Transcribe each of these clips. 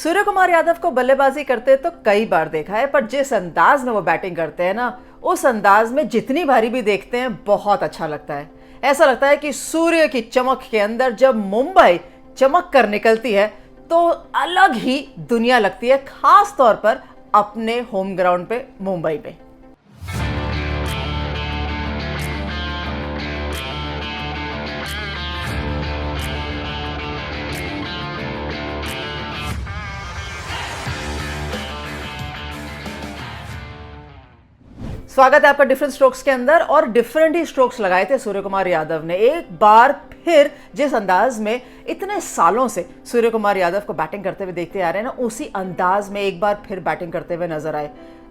सूर्य कुमार यादव को बल्लेबाजी करते तो कई बार देखा है, पर जिस अंदाज में वो बैटिंग करते हैं ना, उस अंदाज में जितनी बारी भी देखते हैं बहुत अच्छा लगता है। ऐसा लगता है कि सूर्य की चमक के अंदर जब मुंबई चमक कर निकलती है तो अलग ही दुनिया लगती है, खास तौर पर अपने होम ग्राउंड पे मुंबई पे। स्वागत है आपका डिफरेंट स्ट्रोक्स के अंदर। और डिफरेंट ही स्ट्रोक्स लगाए थे सूर्य कुमार यादव ने। एक बार फिर जिस अंदाज में इतने सालों से सूर्य कुमार यादव को बैटिंग करते हुए देखते आ रहे हैं ना, उसी अंदाज में एक बार फिर बैटिंग करते हुए नजर आए।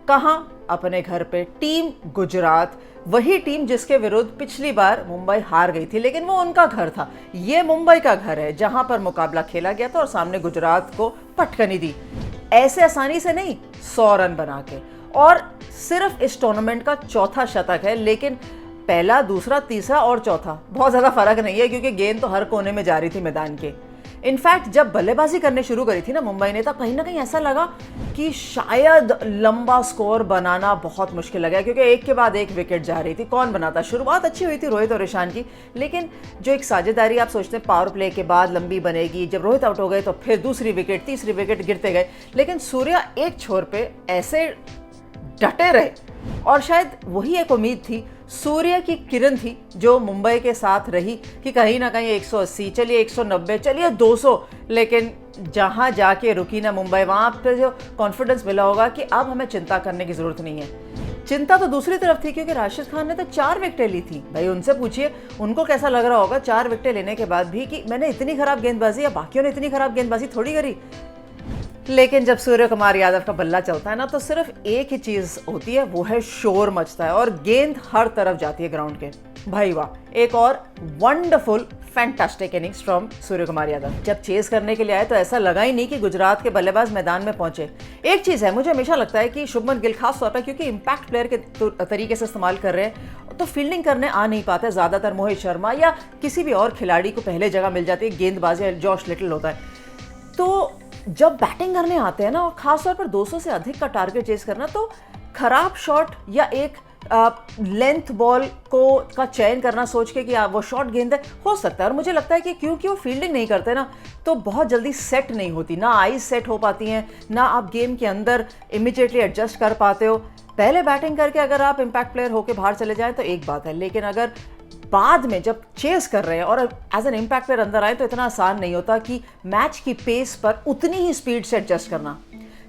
कहां? अपने घर पे। टीम गुजरात, वही टीम जिसके विरुद्ध पिछली बार मुंबई हार गई थी, लेकिन वो उनका घर था। ये मुंबई का घर है जहां पर मुकाबला खेला गया था और सामने गुजरात को पटकनी दी, ऐसे आसानी से नहीं, 100 रन बना के। और सिर्फ इस टूर्नामेंट का चौथा शतक है, लेकिन पहला, दूसरा, तीसरा और चौथा बहुत ज़्यादा फर्क नहीं है, क्योंकि गेंद तो हर कोने में जा रही थी मैदान के। इनफैक्ट जब बल्लेबाजी करने शुरू करी थी ना मुंबई ने, तब कहीं ना कहीं ऐसा लगा कि शायद लंबा स्कोर बनाना बहुत मुश्किल लगा, क्योंकि एक के बाद एक विकेट जा रही थी। कौन बनाता? शुरुआत अच्छी हुई थी रोहित और ईशान की, लेकिन जो एक साझेदारी आप सोचते हैं पावर प्ले के बाद लंबी बनेगी, जब रोहित आउट हो गए तो फिर दूसरी विकेट, तीसरी विकेट गिरते गए, लेकिन सूर्या एक छोर पे ऐसे डटे रहे। और शायद वही एक उम्मीद थी, सूर्य की किरण थी जो मुंबई के साथ रही कि कहीं ना कहीं 180, चलिए 190, चलिए 200, लेकिन जहां जाके रुकी ना मुंबई, वहां पे जो कॉन्फिडेंस मिला होगा कि अब हमें चिंता करने की जरूरत नहीं है। चिंता तो दूसरी तरफ थी, क्योंकि राशिद खान ने तो 4 विकेटें ली थी। भाई उनसे पूछिए उनको कैसा लग रहा होगा 4 विकेटें लेने के बाद भी, कि मैंने इतनी खराब गेंदबाजी या बाकियों ने इतनी खराब गेंदबाजी थोड़ी करी। लेकिन जब सूर्य कुमार यादव का बल्ला चलता है ना, तो सिर्फ एक ही चीज होती है, वो है शोर मचता है और गेंद हर तरफ जाती है ग्राउंड के। भाई वाह, एक और wonderful fantastic innings from Surya Kumar Yadav. जब चेस करने के लिए आए तो ऐसा लगा ही नहीं कि गुजरात के बल्लेबाज मैदान में पहुंचे। एक चीज है, मुझे हमेशा लगता है कि शुभमन गिल खास तौर पर, क्योंकि इंपैक्ट प्लेयर के तरीके से इस्तेमाल कर रहे हैं, तो फील्डिंग करने आ नहीं पाते ज्यादातर। मोहित शर्मा या किसी भी और खिलाड़ी को पहले जगह मिल जाती है, गेंदबाजी जॉश लिटल होता है। तो जब बैटिंग करने आते हैं ना, और खासतौर पर 200 से अधिक का टारगेट चेस करना, तो खराब शॉट या एक लेंथ बॉल का चयन करना सोच के कि वो शॉर्ट गेंद है, हो सकता है। और मुझे लगता है कि क्योंकि वो फील्डिंग नहीं करते ना, तो बहुत जल्दी सेट नहीं होती, ना आईज सेट हो पाती हैं, ना आप गेम के अंदर इमीडिएटली एडजस्ट कर पाते हो। पहले बैटिंग करके अगर आप इम्पैक्ट प्लेयर होकर बाहर चले जाएं तो एक बात है, लेकिन अगर बाद में जब चेस कर रहे हैं और एज एन इम्पैक्ट प्लेयर अंदर आए, तो इतना आसान नहीं होता कि मैच की पेस पर उतनी ही स्पीड से एडजस्ट करना।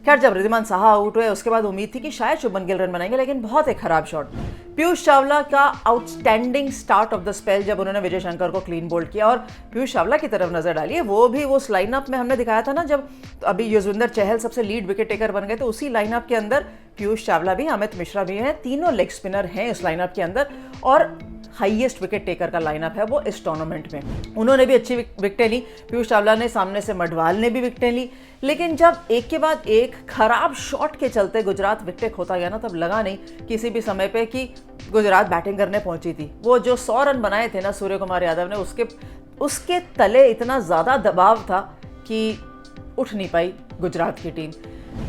खैर, जब रिद्धिमान साहा आउट हुए उसके बाद उम्मीद थी कि शायद शुभमन गिल रन बनाएंगे, लेकिन बहुत एक खराब शॉट। पीयूष चावला का outstanding start of the spell, जब उन्होंने विजय शंकर को क्लीन बोल्ड किया। और पीयूष चावला की तरफ नजर डालिए, वो भी उस लाइनअप में हमने दिखाया था ना, जब अभी युजवेंद्र चहल सबसे लीड विकेट टेकर बन गए, तो उसी लाइनअप के अंदर पीयूष चावला भी, अमित मिश्रा भी हैं, तीनों लेग स्पिनर हैं इस लाइनअप के अंदर। और हाईएस्ट विकेट टेकर का लाइनअप है वो इस टूर्नामेंट में। उन्होंने भी अच्छी विकेटें ली, पीयूष चावला ने, सामने से मडवाल ने भी विकेटें ली। लेकिन जब एक के बाद एक खराब शॉट के चलते गुजरात विकेट खोता गया ना, तब लगा नहीं किसी भी समय पे कि गुजरात बैटिंग करने पहुंची थी। वो जो 100 रन बनाए थे ना सूर्य कुमार यादव ने, उसके तले इतना ज़्यादा दबाव था कि उठ नहीं पाई गुजरात की टीम।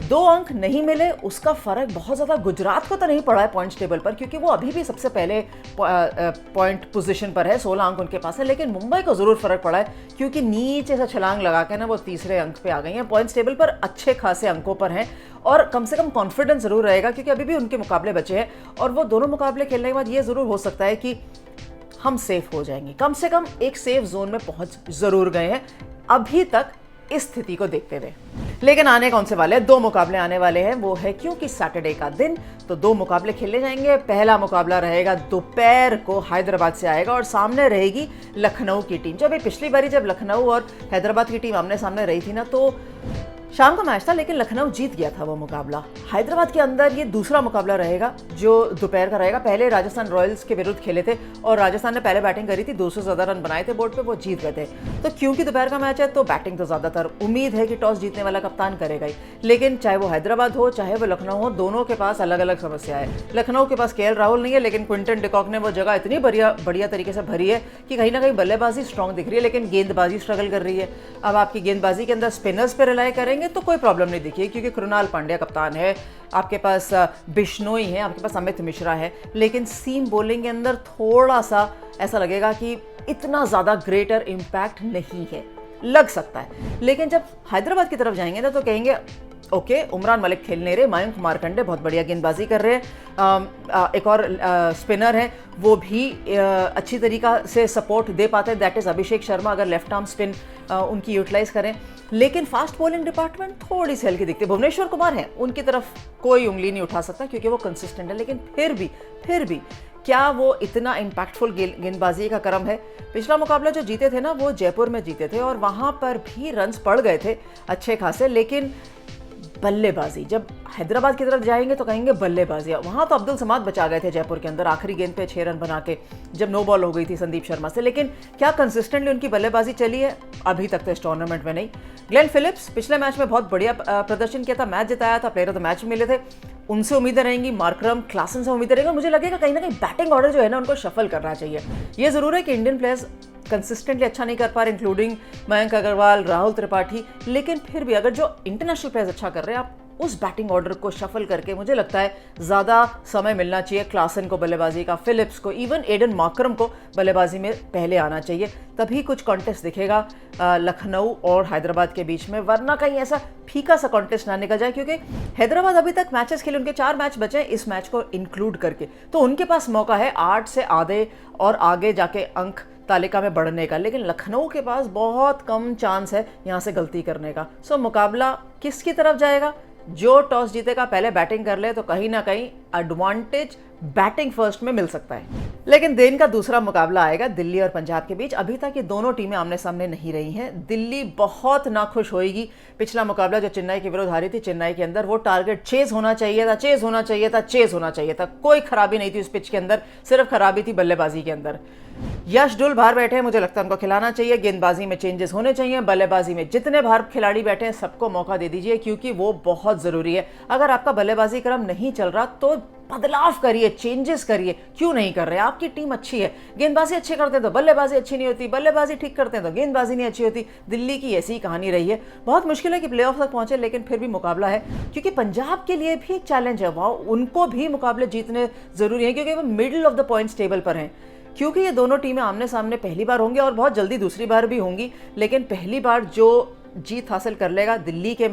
2 अंक नहीं मिले, उसका फर्क बहुत ज़्यादा गुजरात को तो नहीं पड़ा है पॉइंट्स टेबल पर, क्योंकि वो अभी भी सबसे पहले पॉइंट पोजीशन पर है, 16 अंक उनके पास है। लेकिन मुंबई को ज़रूर फर्क पड़ा है, क्योंकि नीचे से छलांग लगा के ना वो तीसरे अंक पे आ गई हैं, पॉइंट्स टेबल पर अच्छे खासे अंकों पर हैं। और कम से कम कॉन्फिडेंस ज़रूर रहेगा, क्योंकि अभी भी उनके मुकाबले बचे हैं। और वो दोनों मुकाबले खेलने के बाद ये ज़रूर हो सकता है कि हम सेफ हो जाएंगे, कम से कम एक सेफ जोन में पहुँच ज़रूर गए हैं अभी तक इस स्थिति को देखते हुए। लेकिन आने कौन से वाले हैं? 2 मुकाबले आने वाले हैं। वो है क्योंकि सैटरडे का दिन, तो 2 मुकाबले खेले जाएंगे। पहला मुकाबला रहेगा दोपहर को, हैदराबाद से आएगा और सामने रहेगी लखनऊ की टीम। जब पिछली बारी जब लखनऊ और हैदराबाद की टीम आमने सामने रही थी ना, तो शाम का मैच था, लेकिन लखनऊ जीत गया था वो मुकाबला। हैदराबाद के अंदर ये दूसरा मुकाबला रहेगा जो दोपहर का रहेगा। पहले राजस्थान रॉयल्स के विरुद्ध खेले थे और राजस्थान ने पहले बैटिंग करी थी, 200 से ज़्यादा रन बनाए थे बोर्ड पे, वो जीत गए थे। तो क्योंकि दोपहर का मैच है, तो बैटिंग तो ज़्यादातर उम्मीद है कि टॉस जीतने वाला कप्तान करेगा ही। लेकिन चाहे वो हैदराबाद हो चाहे वो लखनऊ हो, दोनों के पास अलग अलग समस्या है। लखनऊ के पास केएल राहुल नहीं है, लेकिन क्विंटन डिकॉक ने वो जगह इतनी बढ़िया तरीके से भरी है कि कहीं ना कहीं बल्लेबाजी स्ट्रॉन्ग दिख रही है, लेकिन गेंदबाजी स्ट्रगल कर रही है। अब आपकी गेंदबाजी के अंदर स्पिनर्स पर रिलाय करेंगे जाएंगे तो कोई प्रॉब्लम नहीं दिखी, क्योंकि कृणाल पांड्या कप्तान है, आपके पास बिश्नोई है, आपके पास अमित मिश्रा है, लेकिन सीम बॉलिंग के अंदर थोड़ा सा ऐसा लगेगा कि इतना ज़्यादा ग्रेटर इम्पैक्ट नहीं है, लग सकता है। लेकिन जब हैदराबाद की तरफ जाएंगे ना तो कहेंगे ओके, उमरान मलिक खेल नहीं रहे, मयंक मार्कंडे बहुत बढ़िया गेंदबाजी कर रहे हैं, एक और स्पिनर है वो भी अच्छी तरीका से सपोर्ट दे पाते हैं, दैट इज़ अभिषेक शर्मा, अगर लेफ्ट आर्म स्पिन उनकी यूटिलाइज करें। लेकिन फास्ट बॉलिंग डिपार्टमेंट थोड़ी सी हल्की दिखती है। भुवनेश्वर कुमार हैं, उनकी तरफ कोई उंगली नहीं उठा सकता क्योंकि वो कंसिस्टेंट है, लेकिन फिर भी क्या वो इतना इम्पैक्टफुल गेंदबाजी का क्रम है? पिछला मुकाबला जो जीते थे ना वो जयपुर में जीते थे और वहाँ पर भी रन्स पड़ गए थे अच्छे खासे, लेकिन बल्लेबाजी, जब हैदराबाद की तरफ जाएंगे तो कहेंगे बल्लेबाजी। वहाँ तो अब्दुल समाद बचा गए थे जयपुर के अंदर आखिरी गेंद पे 6 रन बना के, जब नो बॉल हो गई थी संदीप शर्मा से, लेकिन क्या कंसिस्टेंटली उनकी बल्लेबाजी चली है? अभी तक तो इस टूर्नामेंट में नहीं। ग्लेन फिलिप्स पिछले मैच में बहुत बढ़िया प्रदर्शन किया था, मैच जिताया था, प्लेयर ऑफ द मैच मिले थे, उनसे उम्मीदें रहेंगी। मार्करम क्लासन से उम्मीदें रहेंगी। मुझे लगेगा कहीं ना कहीं बैटिंग ऑर्डर जो है ना उनको शफल करना चाहिए। ये जरूर है कि इंडियन प्लेयर्स कंसिस्टेंटली अच्छा नहीं कर पा रहे, इंक्लूडिंग मयंक अग्रवाल, राहुल त्रिपाठी, लेकिन फिर भी अगर जो इंटरनेशनल प्लेयर्स अच्छा कर रहे हैं, आप उस बैटिंग ऑर्डर को शफल करके मुझे लगता है ज़्यादा समय मिलना चाहिए क्लासन को बल्लेबाजी का, फिलिप्स को, इवन एडन मार्करम को बल्लेबाजी में पहले आना चाहिए, तभी कुछ कॉन्टेस्ट दिखेगा लखनऊ और हैदराबाद के बीच में, वरना कहीं ऐसा फीका सा कॉन्टेस्ट ना निकल जाए, क्योंकि हैदराबाद अभी तक मैचेस खेले, उनके 4 मैच बचे इस मैच को इंक्लूड करके, तो उनके पास मौका है 8 से आधे और आगे जाके अंक तालिका में बढ़ने का, लेकिन लखनऊ के पास बहुत कम चांस है यहाँ से गलती करने का। सो मुकाबला किसकी तरफ जाएगा? जो टॉस जीतेगा पहले बैटिंग कर ले तो कहीं ना कहीं एडवांटेज बैटिंग फर्स्ट में मिल सकता है। लेकिन दिन का दूसरा मुकाबला आएगा दिल्ली और पंजाब के बीच। अभी तक ये दोनों टीमें आमने सामने नहीं रही हैं। दिल्ली बहुत नाखुश होएगी। पिछला मुकाबला जो चेन्नई के विरुद्ध हारी थी, चेन्नई के अंदर वो टारगेट चेज होना चाहिए था, चेज होना चाहिए था, चेज होना चाहिए था। कोई खराबी नहीं थी उस पिच के अंदर, सिर्फ खराबी थी बल्लेबाजी के अंदर। यश डुल बाहर बैठे हैं, मुझे लगता है उनको खिलाना चाहिए। गेंदबाजी में चेंजेस होने चाहिए। बल्लेबाजी में जितने बाहर खिलाड़ी बैठे हैं सबको मौका दे दीजिए, क्योंकि वो बहुत ज़रूरी है। अगर आपका बल्लेबाजी क्रम नहीं चल रहा तो बदलाव करिए, चेंजेस करिए। क्यों नहीं कर रहे? आपकी टीम अच्छी है, गेंदबाजी अच्छी करते हैं तो बल्लेबाजी अच्छी नहीं होती, बल्लेबाजी ठीक करते हैं तो गेंदबाजी नहीं अच्छी होती। दिल्ली की ऐसी ही कहानी रही है। बहुत मुश्किल है कि प्लेऑफ तक पहुंचे, लेकिन फिर भी मुकाबला है, क्योंकि पंजाब के लिए भी एक चैलेंज है। वहाँ उनको भी मुकाबले जीतने जरूरी है, क्योंकि वो middle of the points table पर हैं। क्योंकि ये दोनों टीमें आमने सामने पहली बार होंगी और बहुत जल्दी दूसरी बार भी होंगी, लेकिन पहली बार जो जीत हासिल कर लेगा दिल्ली के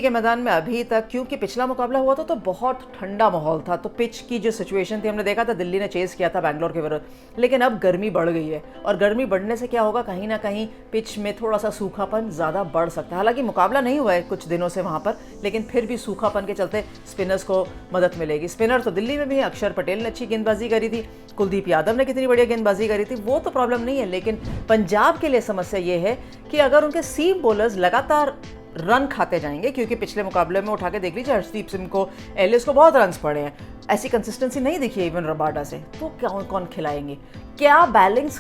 मैदान में अभी तक, क्योंकि पिछला मुकाबला हुआ था तो बहुत ठंडा माहौल था, तो पिच की जो सिचुएशन थी हमने देखा था, दिल्ली ने चेस किया था बैंगलोर के विरुद्ध, लेकिन अब गर्मी बढ़ गई है और गर्मी बढ़ने से क्या होगा, कहीं ना कहीं पिच में थोड़ा सा सूखापन ज़्यादा बढ़ सकता है। हालांकि मुकाबला नहीं हुआ है कुछ दिनों से वहाँ पर, लेकिन फिर भी सूखापन के चलते स्पिनर्स को मदद मिलेगी। स्पिनर तो दिल्ली में भी है, अक्षर पटेल ने अच्छी गेंदबाजी करी थी, कुलदीप यादव ने कितनी बढ़िया गेंदबाजी करी थी, वो तो प्रॉब्लम नहीं है। लेकिन पंजाब के लिए समस्या ये है कि अगर उनके सीम बॉलर्स लगातार रन खाते जाएंगे, क्योंकि पिछले मुकाबले में उठा के देख लीजिए, हर्षदीप सिंह को, एलिस को बहुत रन्स पड़े हैं, ऐसी कंसिस्टेंसी नहीं दिखी है इवन रबाडा से, तो क्या कौन खिलाएंगे? क्या बैलेंस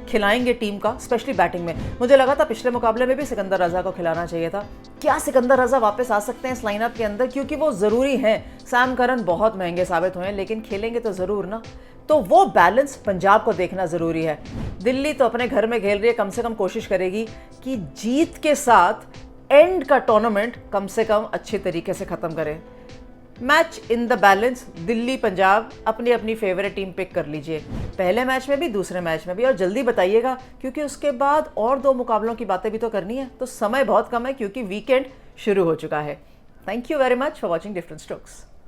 खिलाएंगे टीम का, स्पेशली बैटिंग में? मुझे लगा था पिछले मुकाबले में भी सिकंदर रजा को खिलाना चाहिए था। क्या सिकंदर रजा वापस आ सकते हैं इस लाइनअप के अंदर? क्योंकि वो ज़रूरी हैं। सैम करन बहुत महंगे साबित हुए हैं, लेकिन खेलेंगे तो ज़रूर ना, तो वो बैलेंस पंजाब को देखना ज़रूरी है। दिल्ली तो अपने घर में खेल रही है, कम से कम कोशिश करेगी कि जीत के साथ एंड का टूर्नामेंट कम से कम अच्छे तरीके से ख़त्म करे। Match in the balance, Delhi Punjab, अपनी अपनी फेवरेट टीम पिक कर लीजिए, पहले मैच में भी दूसरे मैच में भी, और जल्दी बताइएगा, क्योंकि उसके बाद और 2 मुकाबलों की बातें भी तो करनी है, तो समय बहुत कम है, क्योंकि वीकेंड शुरू हो चुका है। Thank you very much for watching different strokes.